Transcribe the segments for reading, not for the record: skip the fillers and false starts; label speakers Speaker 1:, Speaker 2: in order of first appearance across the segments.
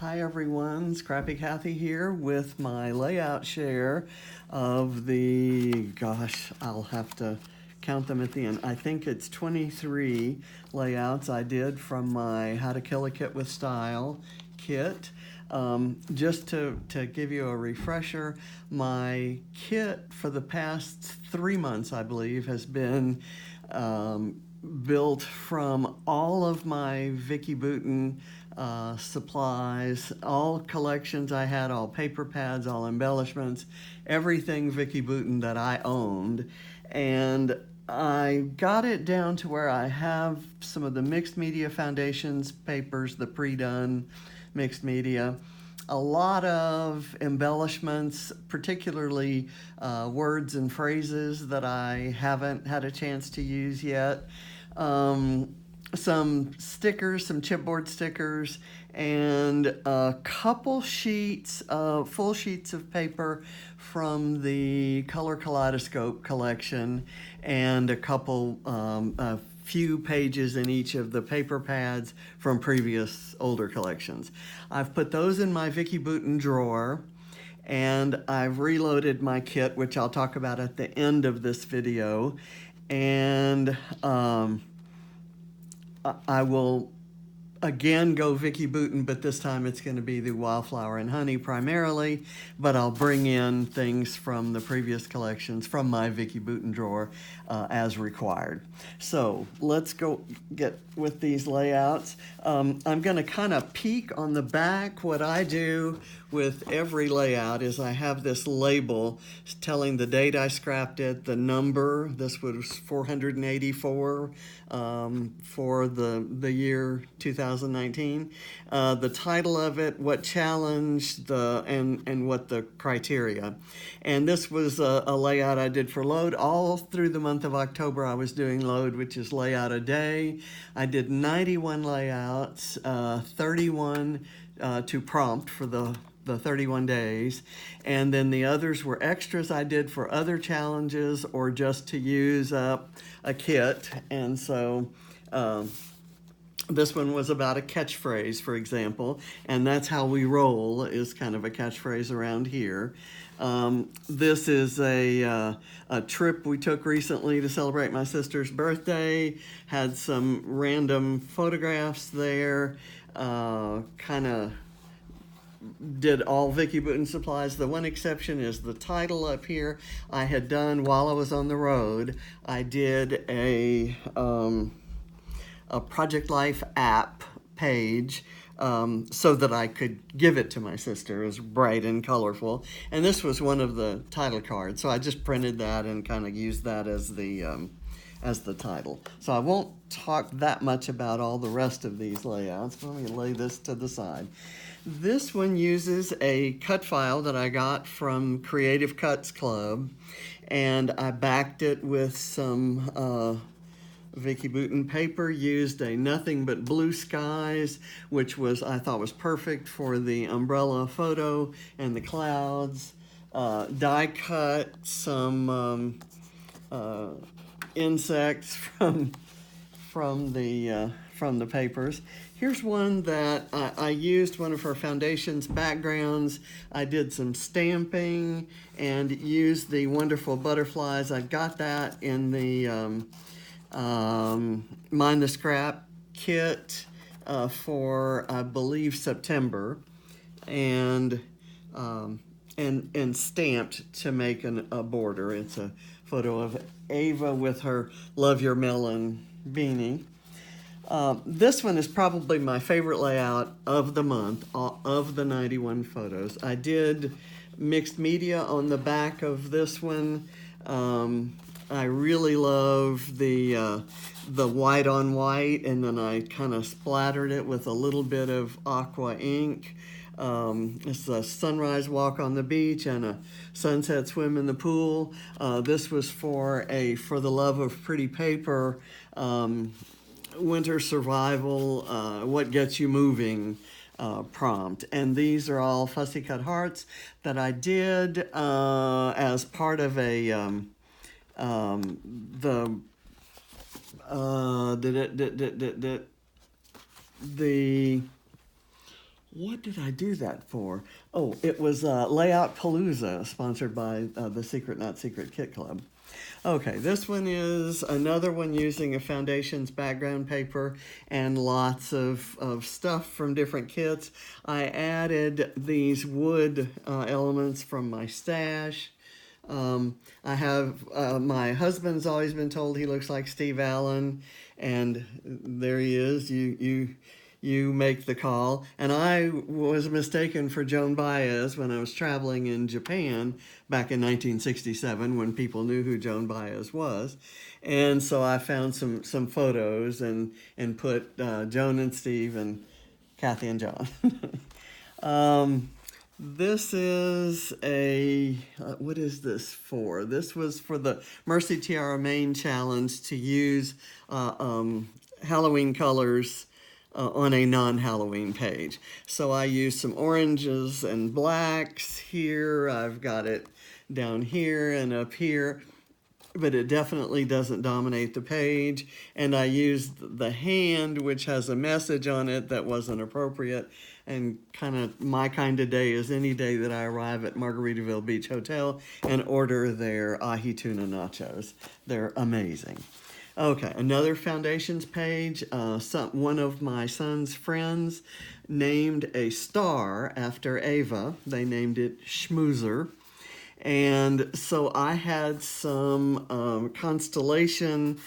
Speaker 1: Hi everyone, Scrappy Kathy here with my layout share of I'll have to count them at the end. I think it's 23 layouts I did from my How to Kill a Kit with Style kit. Just to give you a refresher, my kit for the past 3 months, I believe, has been built from all of my Vicki Boutin supplies, all collections I had, all paper pads, all embellishments, everything Vicki Boutin that I owned. And I got it down to where I have some of the mixed media foundations papers, the pre-done mixed media, a lot of embellishments, particularly words and phrases that I haven't had a chance to use yet. Some stickers, some chipboard stickers, and a couple sheets, full sheets of paper from the Color Kaleidoscope collection, and a few pages in each of the paper pads from previous older collections. I've put those in my Vicki Boutin drawer, and I've reloaded my kit, which I'll talk about at the end of this video. And I will again go Vicki Boutin, but this time it's going to be the Wildflower and Honey primarily, but I'll bring in things from the previous collections from my Vicki Boutin drawer as required. So let's go get with these layouts. I'm going to kind of peek on the back. What I do with every layout is I have this label telling the date I scrapped it, the number. This was 484 for the year 2019. The title of it, what challenge, and what the criteria. And this was a layout I did for load. All through the month of October I was doing load, which is layout a day. I did 91 layouts, 31 to prompt for the 31 days, and then the others were extras I did for other challenges or just to use up a kit. And so this one was about a catchphrase, for example, and that's how we roll, is kind of a catchphrase around here. This is a trip we took recently to celebrate my sister's birthday. Had some random photographs there, kind of did all Vicki Boutin supplies. The one exception is the title up here. I had done while I was on the road. I did a Project Life app page so that I could give it to my sister. It was bright and colorful, and this was one of the title cards. So I just printed that and kind of used that as the title. So I won't talk that much about all the rest of these layouts. Let me lay this to the side. This one uses a cut file that I got from Creative Cuts Club, and I backed it with some Vicki Boutin paper, used a Nothing But Blue Skies, which I thought was perfect for the umbrella photo and the clouds. Die cut some insects from the papers. Here's one that I used one of her foundation's backgrounds. I did some stamping and used the wonderful butterflies. I got that in the Mind the Scrap kit for, I believe, September, and stamped to make a border. It's a photo of Ava with her Love Your Melon beanie. This one is probably my favorite layout of the month, of the 91 photos. I did mixed media on the back of this one. I really love the white on white, and then I kind of splattered it with a little bit of aqua ink. It's a sunrise walk on the beach and a sunset swim in the pool. This was for the Love of Pretty Paper winter survival, what gets you moving prompt. And these are all fussy cut hearts that I did as part of the What did I do that for? Oh, it was Layout Palooza, sponsored by the Secret Not Secret Kit Club. Okay, this one is another one using a Foundations background paper and lots of stuff from different kits. I added these wood elements from my stash. I have, my husband's always been told he looks like Steve Allen, and there he is. You make the call. And I was mistaken for Joan Baez when I was traveling in Japan back in 1967 when people knew who Joan Baez was. And so I found some photos and put Joan and Steve and Kathy and John. This is a, what is this for? This was for the Mercy Tiara Main Challenge to use Halloween colors on a non-Halloween page. So I used some oranges and blacks here. I've got it down here and up here, but it definitely doesn't dominate the page. And I used the hand, which has a message on it that wasn't appropriate. And kind of my kind of day is any day that I arrive at Margaritaville Beach Hotel and order their ahi tuna nachos. They're amazing. Okay, another Foundations page. One of my son's friends named a star after Ava. They named it Schmoozer. And so I had some constellation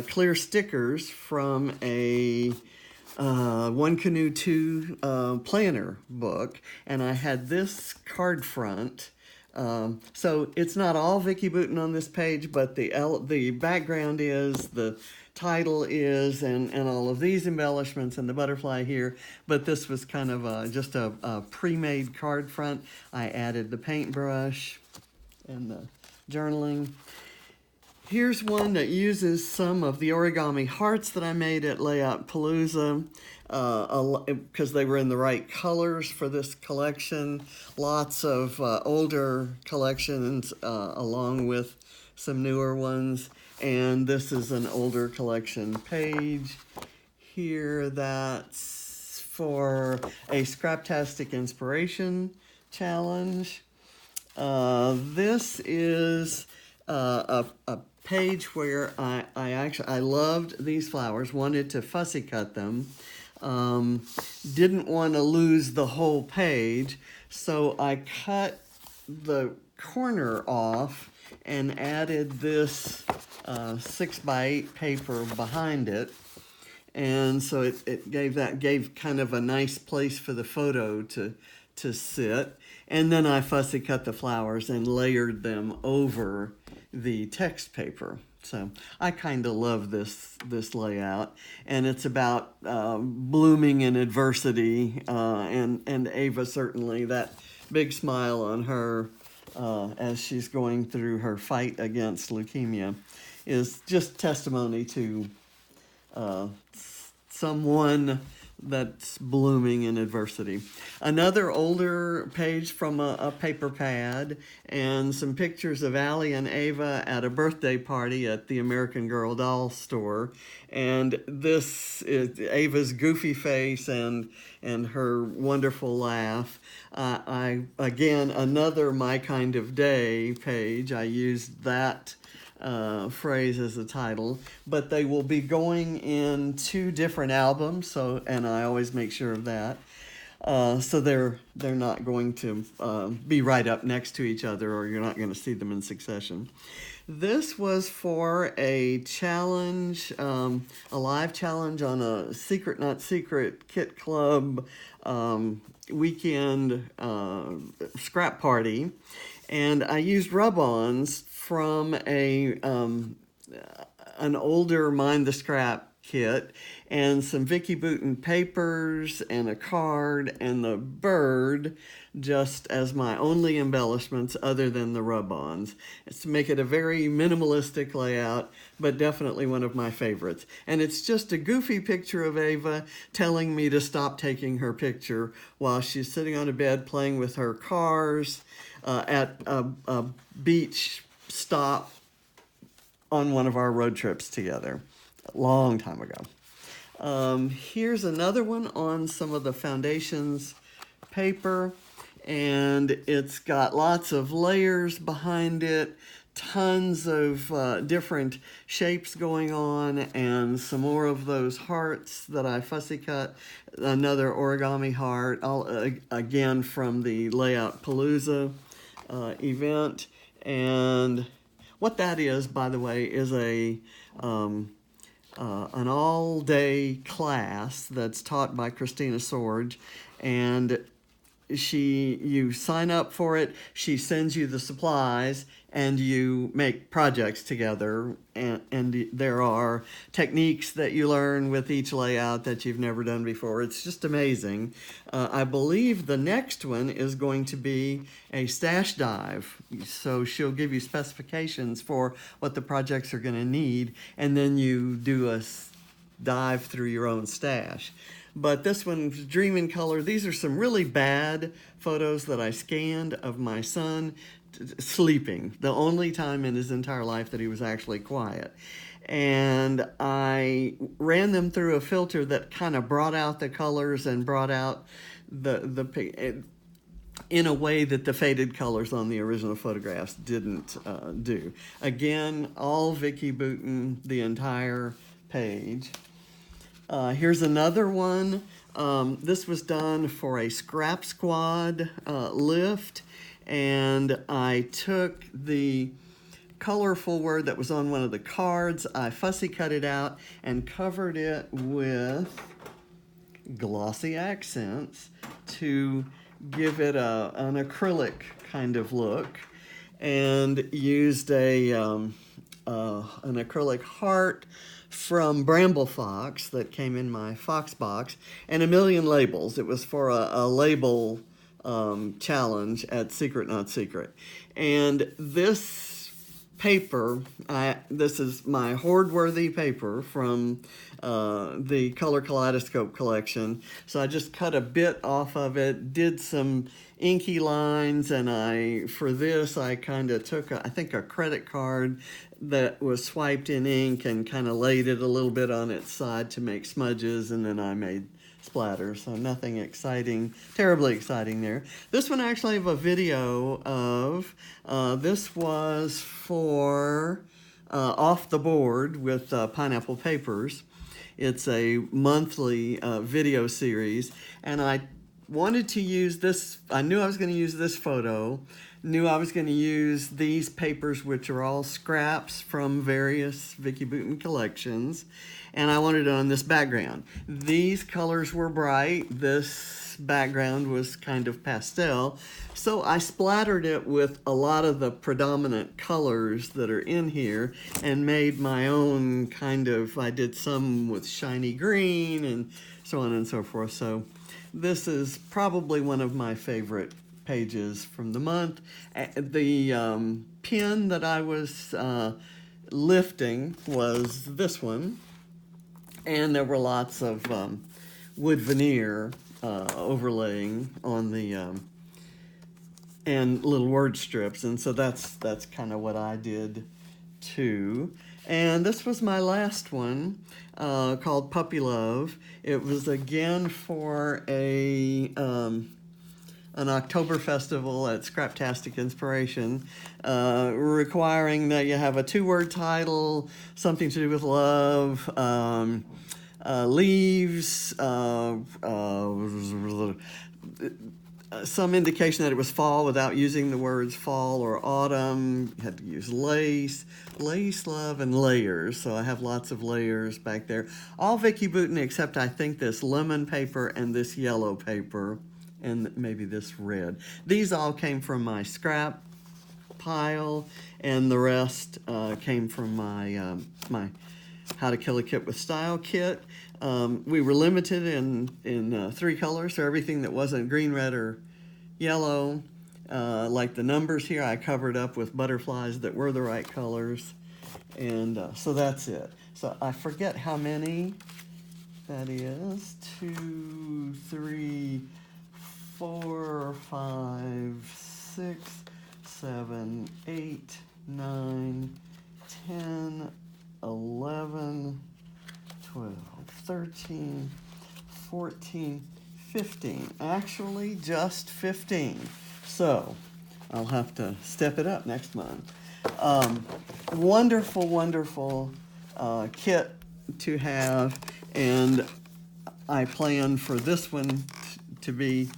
Speaker 1: clear stickers from a One Canoe 2 planner book, and I had this card front. So it's not all Vicki Boutin on this page, but the background is, the title is, and all of these embellishments and the butterfly here. But this was kind of just a pre-made card front. I added the paintbrush and the journaling. Here's one that uses some of the origami hearts that I made at Layout Palooza, because they were in the right colors for this collection. Lots of older collections along with some newer ones. And this is an older collection page here that's for a Scraptastic Inspiration Challenge. This is a page where I loved these flowers, wanted to fussy cut them, didn't want to lose the whole page, so I cut the corner off and added this 6x8 paper behind it. And so it gave kind of a nice place for the photo to sit. And then I fussy cut the flowers and layered them over the text paper. So I kind of love this layout, and it's about blooming in adversity, and Ava, certainly, that big smile on her as she's going through her fight against leukemia is just testimony to someone that's blooming in adversity. Another older page from a paper pad, and some pictures of Allie and Ava at a birthday party at the American Girl doll store. And this is Ava's goofy face and her wonderful laugh. Again, another My Kind of Day page. I used that phrase as a title, but they will be going in 2 different albums, so, and I always make sure of that. So they're not going to be right up next to each other, or you're not going to see them in succession. This was for a challenge, a live challenge on a Secret Not Secret Kit Club weekend scrap party, and I used rub-ons from an older Mind the Scrap kit, and some Vicki Boutin papers and a card and the bird just as my only embellishments other than the rub-ons. It's to make it a very minimalistic layout, but definitely one of my favorites. And it's just a goofy picture of Ava telling me to stop taking her picture while she's sitting on a bed playing with her cars at a beach stop on one of our road trips together a long time ago. Here's another one on some of the Foundations paper, and it's got lots of layers behind it, tons of different shapes going on, and some more of those hearts that I fussy cut, another origami heart, all again from the Layout Palooza event. And what that is, by the way, is an all-day class that's taught by Christina Sorge, and you sign up for it, she sends you the supplies, and you make projects together, and there are techniques that you learn with each layout that you've never done before. It's just amazing. I believe the next one is going to be a stash dive, so she'll give you specifications for what the projects are going to need, and then you do a dive through your own stash. But this one's Dream in Color. These are some really bad photos that I scanned of my son sleeping, the only time in his entire life that he was actually quiet. And I ran them through a filter that kind of brought out the colors and brought out in a way that the faded colors on the original photographs didn't do. Again, all Vicki Boutin, the entire page. Here's another one. This was done for a Scrap Squad lift, and I took the colorful word that was on one of the cards, I fussy cut it out and covered it with glossy accents to give it an acrylic kind of look, and used an acrylic heart from Bramble Fox that came in my Fox box, and a million labels. It was for a label challenge at Secret Not Secret. And this paper, this is my hoard-worthy paper from the Color Kaleidoscope collection. So I just cut a bit off of it, did some inky lines, and for this I kind of took, I think, a credit card that was swiped in ink and kind of laid it a little bit on its side to make smudges, and then I made splatters. So nothing exciting, terribly exciting there. This one I actually have a video of. This was for Off the Board with Pineapple Papers. It's a monthly video series, and I wanted to use this. I knew I was going to use this photo, knew I was going to use these papers, which are all scraps from various Vicki Boutin collections, and I wanted it on this background. These colors were bright. This background was kind of pastel, so I splattered it with a lot of the predominant colors that are in here and made my own kind of, I did some with shiny green and so on and so forth. So this is probably one of my favorite pages from the month. The pin that I was lifting was this one, and there were lots of wood veneer overlaying on the and little word strips, and so that's kind of what I did too. And this was my last one, called Puppy Love. It was again for an October festival at Scraptastic Inspiration, requiring that you have a 2-word title, something to do with love, leaves, some indication that it was fall without using the words fall or autumn. You had to use lace, love, and layers. So I have lots of layers back there. All Vicki Boutin except I think this lemon paper and this yellow paper and maybe this red. These all came from my scrap pile, and the rest came from my my How to Kill a Kit with Style kit. We were limited in 3 colors, so everything that wasn't green, red, or yellow, like the numbers here, I covered up with butterflies that were the right colors, and so that's it. So I forget how many that is. 2, 3, 4, 5, 6, 7, 8, 9, 10, 11, 12, 13, 14, 15, actually just 15. So I'll have to step it up next month. Wonderful, wonderful kit to have, and I plan for this one to be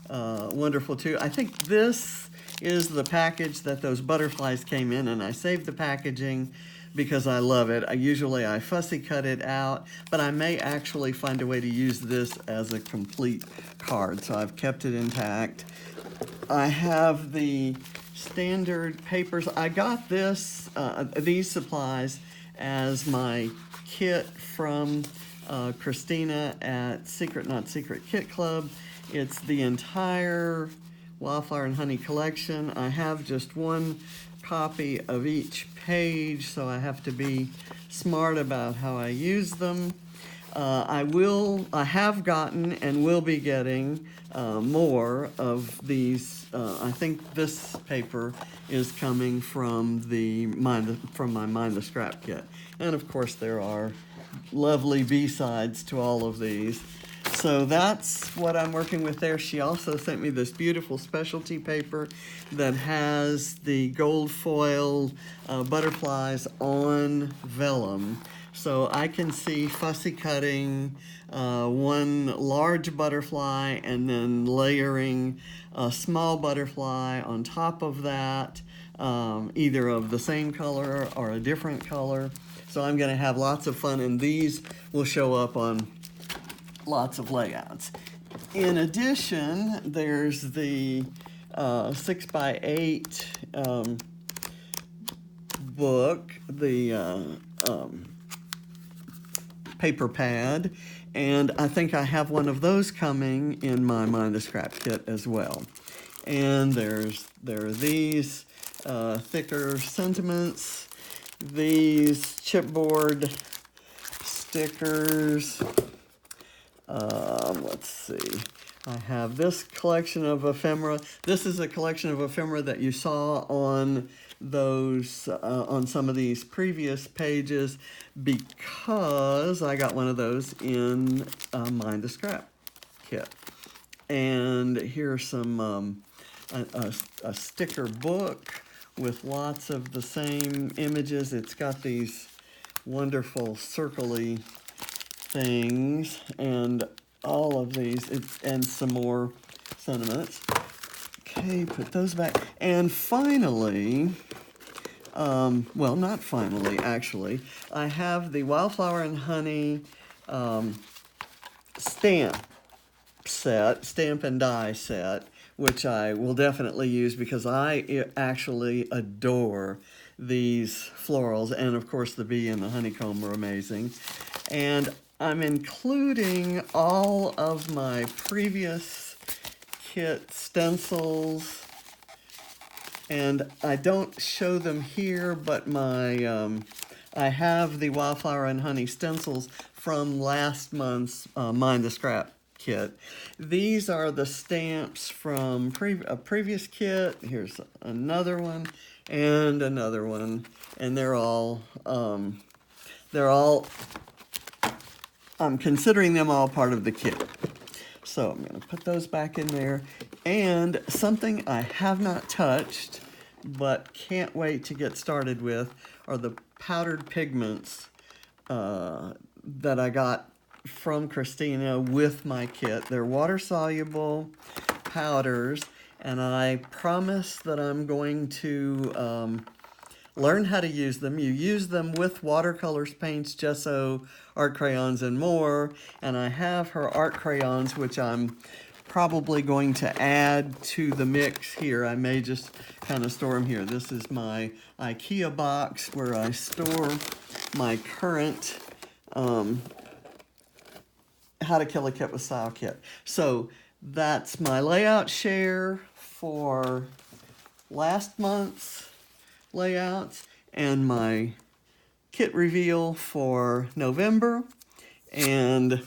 Speaker 1: wonderful too. I think this is the package that those butterflies came in, and I saved the packaging because I love it. Usually I fussy cut it out, but I may actually find a way to use this as a complete card, so I've kept it intact. I have the standard papers. I got this, these supplies as my kit from Christina at Secret Not Secret Kit Club. It's the entire Wildflower and Honey collection. I have just one copy of each page, so I have to be smart about how I use them. I have gotten and will be getting more of these. I think this paper is coming from my Mind the Scrap kit. And of course there are lovely B-sides to all of these. So that's what I'm working with there. She also sent me this beautiful specialty paper that has the gold foil butterflies on vellum. So I can see fussy cutting one large butterfly and then layering a small butterfly on top of that, either of the same color or a different color. So I'm going to have lots of fun, and these will show up on lots of layouts. In addition, there's the 6x8 book, the paper pad, and I think I have one of those coming in my Mind the Scrap kit as well. And there are these thicker sentiments, these chipboard stickers. Let's see. I have this collection of ephemera. This is a collection of ephemera that you saw on those on some of these previous pages, because I got one of those in Mind the Scrap kit. And here's some a sticker book with lots of the same images. It's got these wonderful circly things and all of these, and some more sentiments. Okay, put those back. And finally, well, not finally, actually, I have the Wildflower and Honey stamp and die set, which I will definitely use because I actually adore these florals, and of course the bee and the honeycomb are amazing. And I'm including all of my previous kit stencils, and I don't show them here, but I have the Wildflower and Honey stencils from last month's Mind the Scrap kit. These are the stamps from a previous kit. Here's another one and another one, and they're all I'm considering them all part of the kit. So I'm going to put those back in there. And something I have not touched, but can't wait to get started with, are the powdered pigments that I got from Christina with my kit. They're water-soluble powders, and I promise that I'm going to learn how to use them. You use them with watercolors, paints, gesso, art crayons, and more. And I have her art crayons, which I'm probably going to add to the mix here. I may just kind of store them here. This is my IKEA box where I store my current How to Kill a Kit with Style kit. So that's my layout share for last month's layouts and my kit reveal for November, and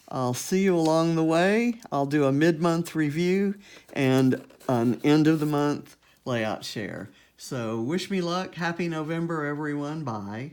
Speaker 1: I'll see you along the way. I'll do a mid-month review and an end of the month layout share. So wish me luck. Happy November, everyone. Bye.